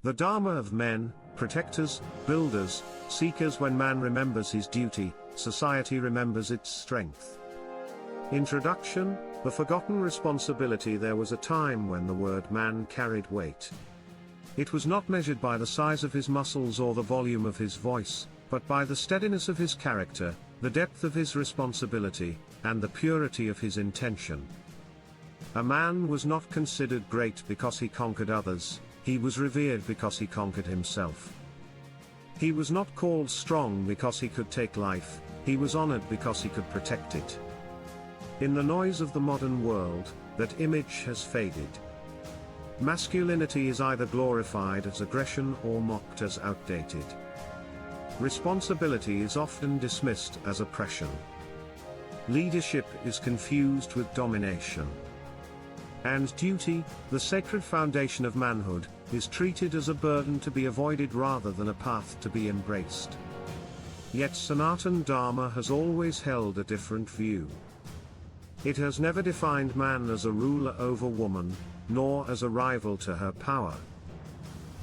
The Dharma of men, protectors, builders, seekers. When man remembers his duty, society remembers its strength. Introduction, the forgotten responsibility. There was a time when the word man carried weight. It was not measured by the size of his muscles or the volume of his voice, but by the steadiness of his character, the depth of his responsibility, and the purity of his intention. A man was not considered great because he conquered others, he was revered because he conquered himself. He was not called strong because he could take life, he was honored because he could protect it. In the noise of the modern world, that image has faded. Masculinity is either glorified as aggression or mocked as outdated. Responsibility is often dismissed as oppression. Leadership is confused with domination. And duty, the sacred foundation of manhood, is treated as a burden to be avoided rather than a path to be embraced. Yet Sanatan Dharma has always held a different view. It has never defined man as a ruler over woman, nor as a rival to her power.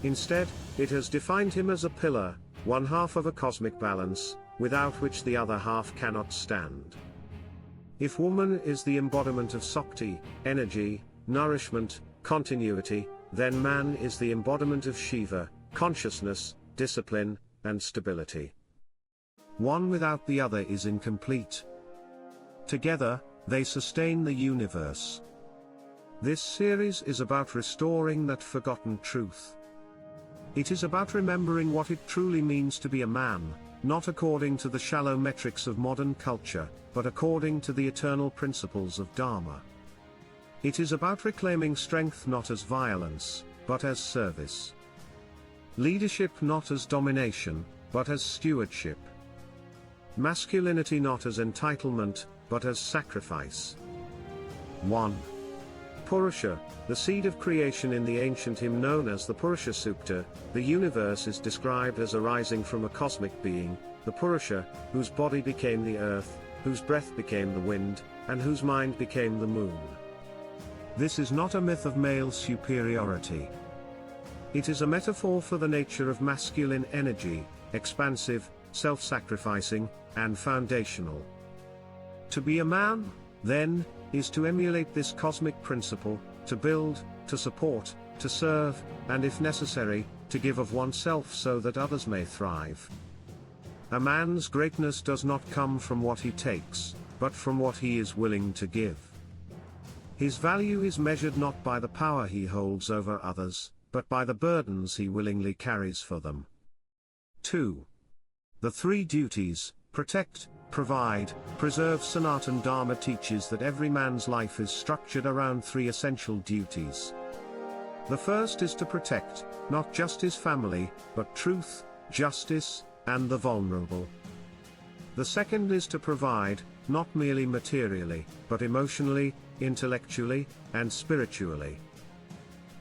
Instead, it has defined him as a pillar, one half of a cosmic balance, without which the other half cannot stand. If woman is the embodiment of Shakti, energy, nourishment, continuity, then man is the embodiment of Shiva, consciousness, discipline, and stability. One without the other is incomplete. Together, they sustain the universe. This series is about restoring that forgotten truth. It is about remembering what it truly means to be a man, not according to the shallow metrics of modern culture, but according to the eternal principles of Dharma. It is about reclaiming strength not as violence, but as service. Leadership not as domination, but as stewardship. Masculinity not as entitlement, but as sacrifice. 1. Purusha, the seed of creation. In the ancient hymn known as the Purusha Sukta, the universe is described as arising from a cosmic being, the Purusha, whose body became the earth, whose breath became the wind, and whose mind became the moon. This is not a myth of male superiority. It is a metaphor for the nature of masculine energy, expansive, self-sacrificing, and foundational. To be a man, then, is to emulate this cosmic principle, to build, to support, to serve, and if necessary, to give of oneself so that others may thrive. A man's greatness does not come from what he takes, but from what he is willing to give. His value is measured not by the power he holds over others, but by the burdens he willingly carries for them. 2. The three duties, protect, provide, preserve. Sanatan Dharma teaches that every man's life is structured around three essential duties. The first is to protect, not just his family, but truth, justice, and the vulnerable. The second is to provide, not merely materially, but emotionally, intellectually, and spiritually.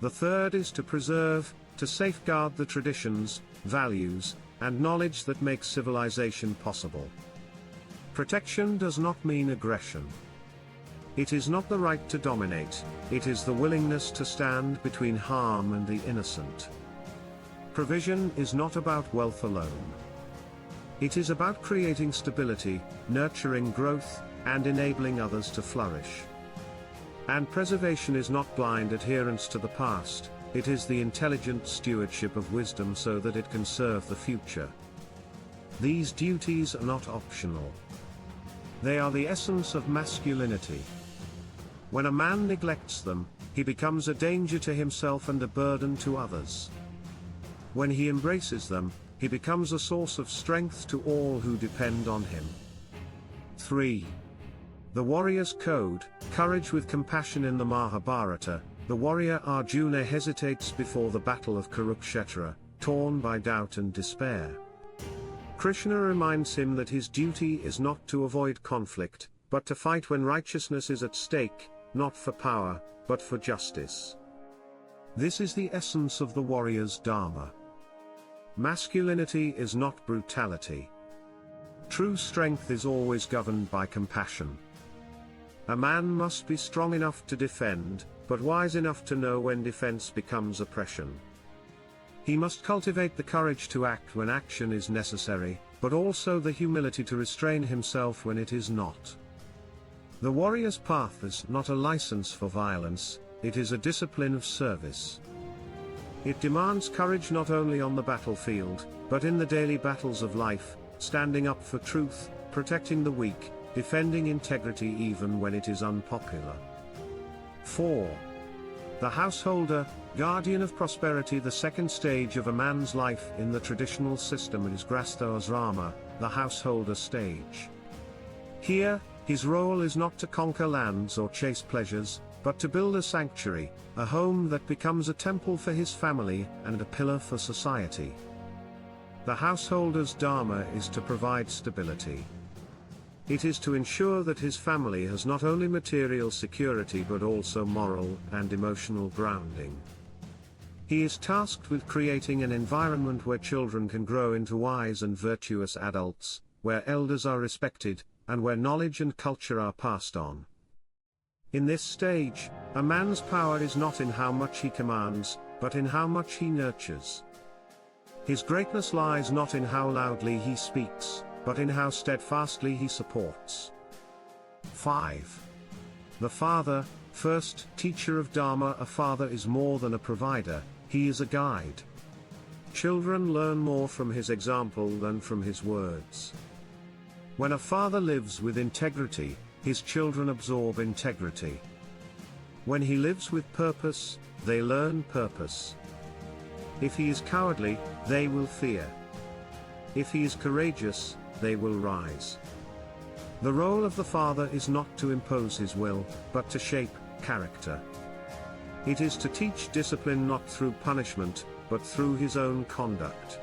The third is to preserve, to safeguard the traditions, values, and knowledge that make civilization possible. Protection does not mean aggression. It is not the right to dominate, it is the willingness to stand between harm and the innocent. Provision is not about wealth alone. It is about creating stability, nurturing growth, and enabling others to flourish. And preservation is not blind adherence to the past, it is the intelligent stewardship of wisdom so that it can serve the future. These duties are not optional. They are the essence of masculinity. When a man neglects them, he becomes a danger to himself and a burden to others. When he embraces them, he becomes a source of strength to all who depend on him. 3. The warrior's code, courage with compassion. In the Mahabharata, the warrior Arjuna hesitates before the battle of Kurukshetra, torn by doubt and despair. Krishna reminds him that his duty is not to avoid conflict, but to fight when righteousness is at stake, not for power, but for justice. This is the essence of the warrior's dharma. Masculinity is not brutality. True strength is always governed by compassion. A man must be strong enough to defend, but wise enough to know when defense becomes oppression. He must cultivate the courage to act when action is necessary, but also the humility to restrain himself when it is not. The warrior's path is not a license for violence, it is a discipline of service. It demands courage not only on the battlefield, but in the daily battles of life, standing up for truth, protecting the weak, defending integrity even when it is unpopular. 4. The householder, guardian of prosperity. The second stage of a man's life in the traditional system is Grastha, the householder stage. Here, his role is not to conquer lands or chase pleasures, but to build a sanctuary, a home that becomes a temple for his family and a pillar for society. The householder's dharma is to provide stability. It is to ensure that his family has not only material security but also moral and emotional grounding. He is tasked with creating an environment where children can grow into wise and virtuous adults, where elders are respected, and where knowledge and culture are passed on. In this stage, a man's power is not in how much he commands, but in how much he nurtures. His greatness lies not in how loudly he speaks, but in how steadfastly he supports. 5. The father, first teacher of Dharma. A father is more than a provider, he is a guide. Children learn more from his example than from his words. When a father lives with integrity, his children absorb integrity. When he lives with purpose, they learn purpose. If he is cowardly, they will fear. If he is courageous, they will rise. The role of the father is not to impose his will, but to shape character. It is to teach discipline not through punishment, but through his own conduct.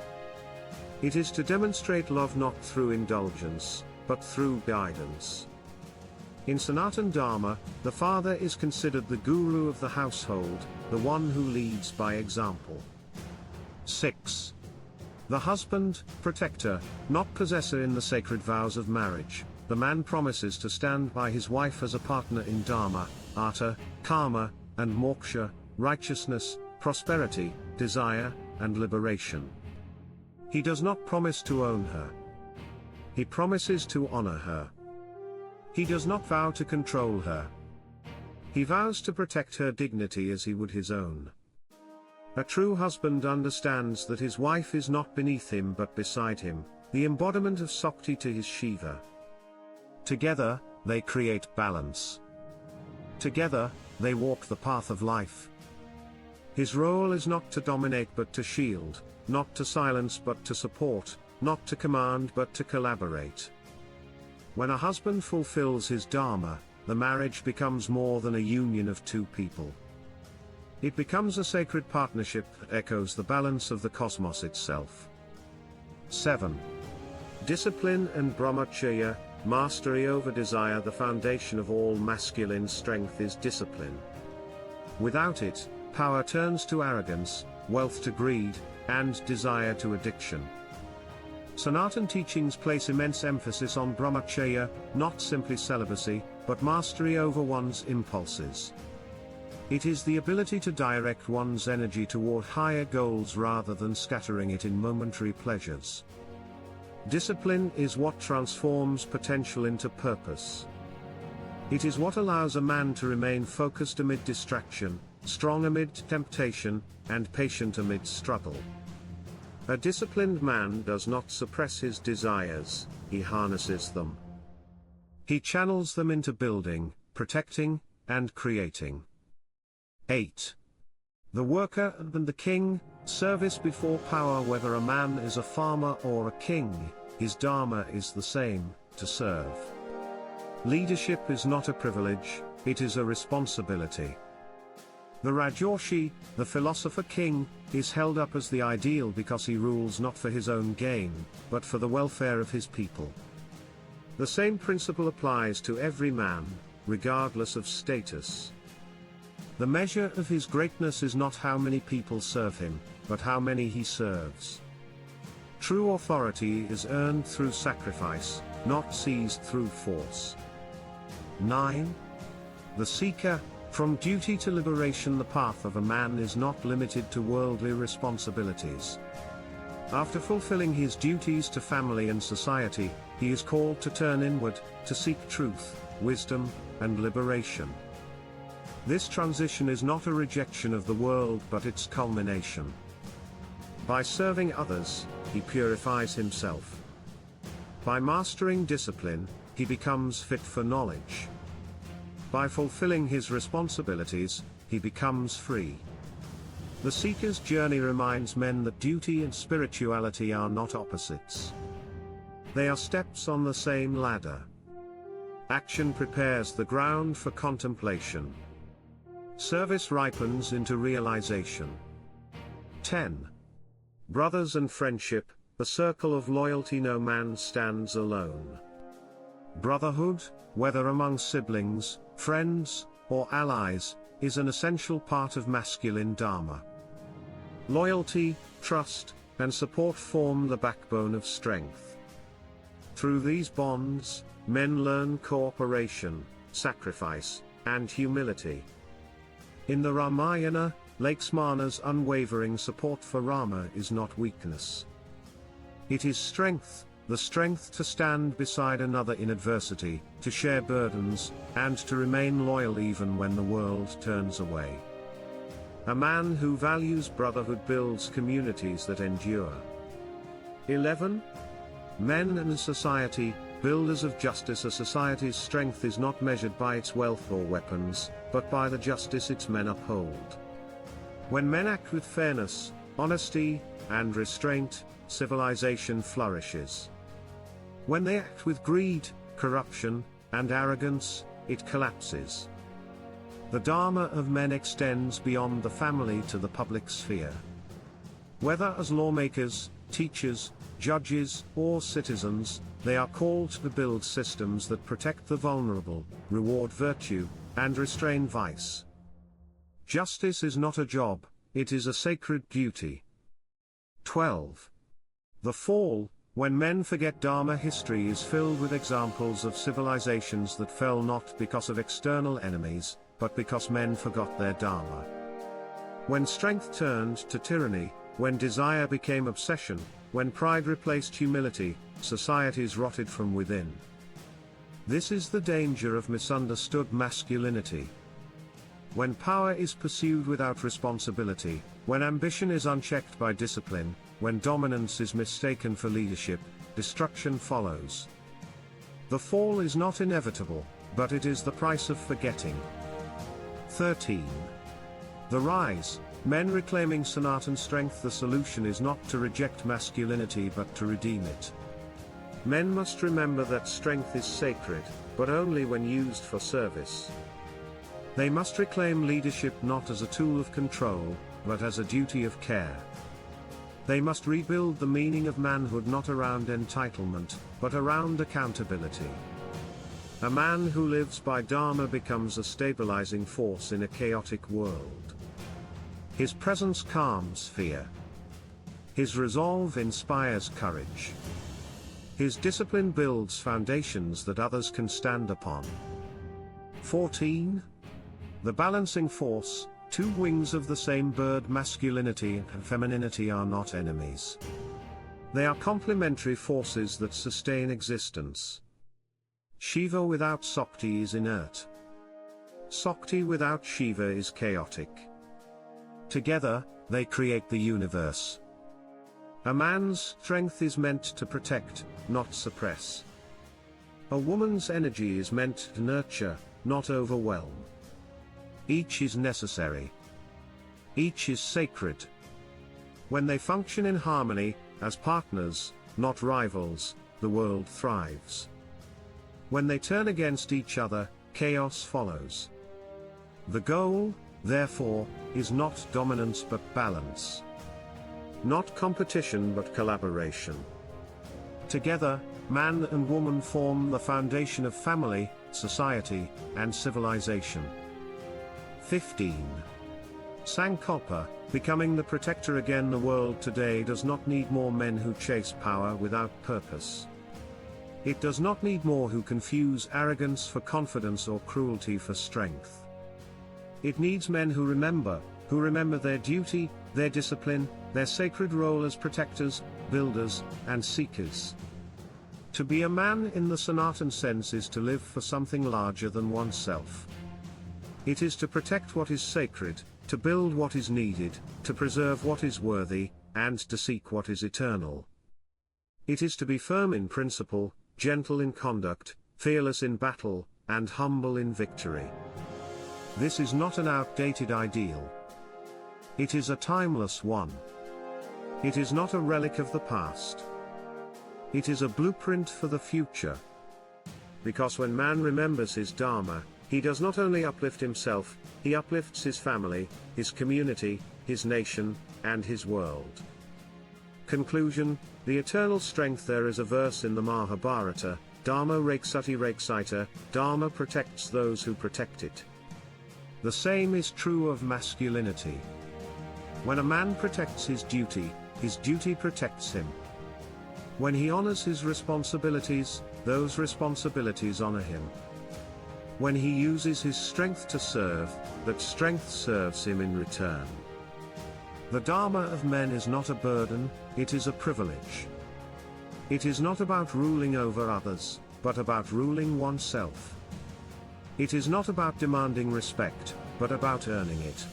It is to demonstrate love not through indulgence, but through guidance. In Sanatan Dharma, the father is considered the guru of the household, the one who leads by example. 6. The husband, protector, not possessor. In the sacred vows of marriage, the man promises to stand by his wife as a partner in dharma, artha, karma, and moksha, righteousness, prosperity, desire, and liberation. He does not promise to own her. He promises to honor her. He does not vow to control her. He vows to protect her dignity as he would his own. A true husband understands that his wife is not beneath him but beside him, the embodiment of Sakti to his Shiva. Together, they create balance. Together, they walk the path of life. His role is not to dominate but to shield, not to silence but to support, not to command but to collaborate. When a husband fulfills his dharma, the marriage becomes more than a union of two people. It becomes a sacred partnership that echoes the balance of the cosmos itself. 7. Discipline and brahmacharya, mastery over desire. The foundation of all masculine strength is discipline. Without it, power turns to arrogance, wealth to greed, and desire to addiction. Sanatan teachings place immense emphasis on brahmacharya, not simply celibacy, but mastery over one's impulses. It is the ability to direct one's energy toward higher goals rather than scattering it in momentary pleasures. Discipline is what transforms potential into purpose. It is what allows a man to remain focused amid distraction, strong amid temptation, and patient amid struggle. A disciplined man does not suppress his desires, he harnesses them. He channels them into building, protecting, and creating. 8. The worker and the king, service before power. Whether a man is a farmer or a king, his dharma is the same, to serve. Leadership is not a privilege, it is a responsibility. The Rajarshi, the philosopher king, is held up as the ideal because he rules not for his own gain, but for the welfare of his people. The same principle applies to every man, regardless of status. The measure of his greatness is not how many people serve him, but how many he serves. True authority is earned through sacrifice, not seized through force. 9. The seeker, From duty to liberation, the path of a man is not limited to worldly responsibilities. After fulfilling his duties to family and society, he is called to turn inward, to seek truth, wisdom, and liberation. This transition is not a rejection of the world but its culmination. By serving others, he purifies himself. By mastering discipline, he becomes fit for knowledge. By fulfilling his responsibilities, he becomes free. The seeker's journey reminds men that duty and spirituality are not opposites. They are steps on the same ladder. Action prepares the ground for contemplation. Service ripens into realization. 10. Brothers and friendship, the circle of loyalty. No man stands alone. Brotherhood, whether among siblings, friends, or allies, is an essential part of masculine dharma. Loyalty, trust, and support form the backbone of strength. Through these bonds, men learn cooperation, sacrifice, and humility. In the Ramayana, Lakshmana's unwavering support for Rama is not weakness. It is strength, the strength to stand beside another in adversity, to share burdens, and to remain loyal even when the world turns away. A man who values brotherhood builds communities that endure. 11. Men and society, builders of justice. A society's strength is not measured by its wealth or weapons, but by the justice its men uphold. When men act with fairness, honesty, and restraint, civilization flourishes. When they act with greed, corruption, and arrogance, it collapses. The Dharma of men extends beyond the family to the public sphere. Whether as lawmakers, teachers, judges, or citizens, they are called to build systems that protect the vulnerable, reward virtue, and restrain vice. Justice is not a job, it is a sacred duty. 12. The fall. When men forget Dharma, history is filled with examples of civilizations that fell not because of external enemies, but because men forgot their Dharma. When strength turned to tyranny, when desire became obsession, when pride replaced humility, societies rotted from within. This is the danger of misunderstood masculinity. When power is pursued without responsibility, when ambition is unchecked by discipline, when dominance is mistaken for leadership, destruction follows. The fall is not inevitable, but it is the price of forgetting. 13. The rise. Men reclaiming Sanatan strength. The solution is not to reject masculinity but to redeem it. Men must remember that strength is sacred, but only when used for service. They must reclaim leadership not as a tool of control, but as a duty of care. They must rebuild the meaning of manhood not around entitlement, but around accountability. A man who lives by Dharma becomes a stabilizing force in a chaotic world. His presence calms fear. His resolve inspires courage. His discipline builds foundations that others can stand upon. 14. The balancing force. Two wings of the same bird. Masculinity and femininity are not enemies. They are complementary forces that sustain existence. Shiva without Sakti is inert. Sakti without Shiva is chaotic. Together, they create the universe. A man's strength is meant to protect, not suppress. A woman's energy is meant to nurture, not overwhelm. Each is necessary. Each is sacred. When they function in harmony, as partners, not rivals, the world thrives. When they turn against each other, chaos follows. The goal, therefore, is not dominance but balance. Not competition but collaboration. Together, man and woman form the foundation of family, society, and civilization. 15. Sankalpa, becoming the protector again. The world today does not need more men who chase power without purpose. It does not need more who confuse arrogance for confidence or cruelty for strength. It needs men who remember their duty, their discipline, their sacred role as protectors, builders, and seekers. To be a man in the Sanatan sense is to live for something larger than oneself. It is to protect what is sacred, to build what is needed, to preserve what is worthy, and to seek what is eternal. It is to be firm in principle, gentle in conduct, fearless in battle, and humble in victory. This is not an outdated ideal. It is a timeless one. It is not a relic of the past. It is a blueprint for the future. Because when man remembers his Dharma, he does not only uplift himself, he uplifts his family, his community, his nation, and his world. Conclusion: the eternal strength. There is a verse in the Mahabharata, Dharma Raksati Raksita, Dharma protects those who protect it. The same is true of masculinity. When a man protects his duty protects him. When he honors his responsibilities, those responsibilities honor him. When he uses his strength to serve, that strength serves him in return. The Dharma of men is not a burden, it is a privilege. It is not about ruling over others, but about ruling oneself. It is not about demanding respect, but about earning it.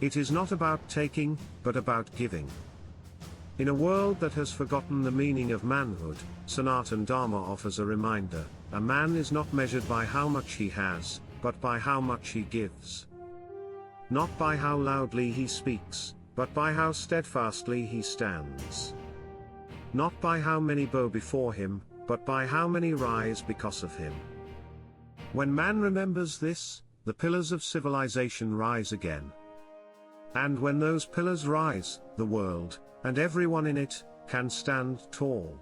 It is not about taking, but about giving. In a world that has forgotten the meaning of manhood, Sanatan Dharma offers a reminder: a man is not measured by how much he has, but by how much he gives. Not by how loudly he speaks, but by how steadfastly he stands. Not by how many bow before him, but by how many rise because of him. When man remembers this, the pillars of civilization rise again. And when those pillars rise, the world, and everyone in it, can stand tall.